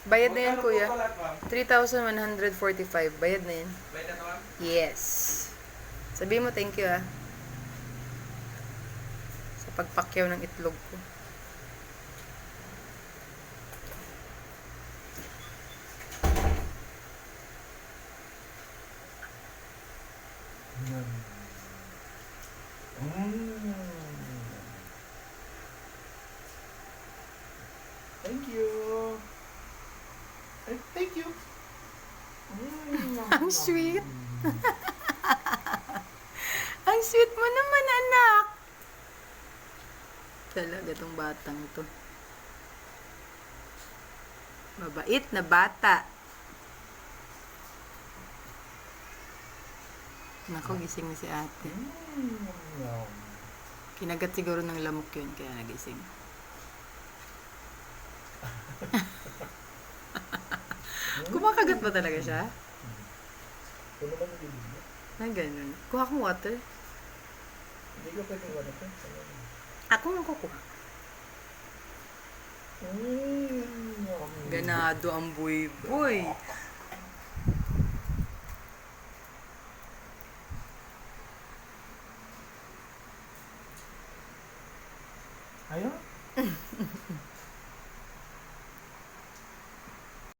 Bayad na yan, Magkano po kuya. pala, ma'am? 3,145. Bayad na yan. Bayad na to, ma'am? Yes. Sabihin mo thank you, ah. Sa pagpakyaw ng itlog ko. Thank you. Thank you. Ang sweet. Ang sweet mo naman, anak. Talaga tong batang to. Mabait na bata. Nako, gising na si ate. Kinagat siguro ng lamok yun, kaya nagising. Kumakagat ba talaga siya? Kung naman nabibig mo, Ay, ganun. Kuha kong water. hindi ka pwedeng wala ka. Ako ang kukuha. Ganado ang boy.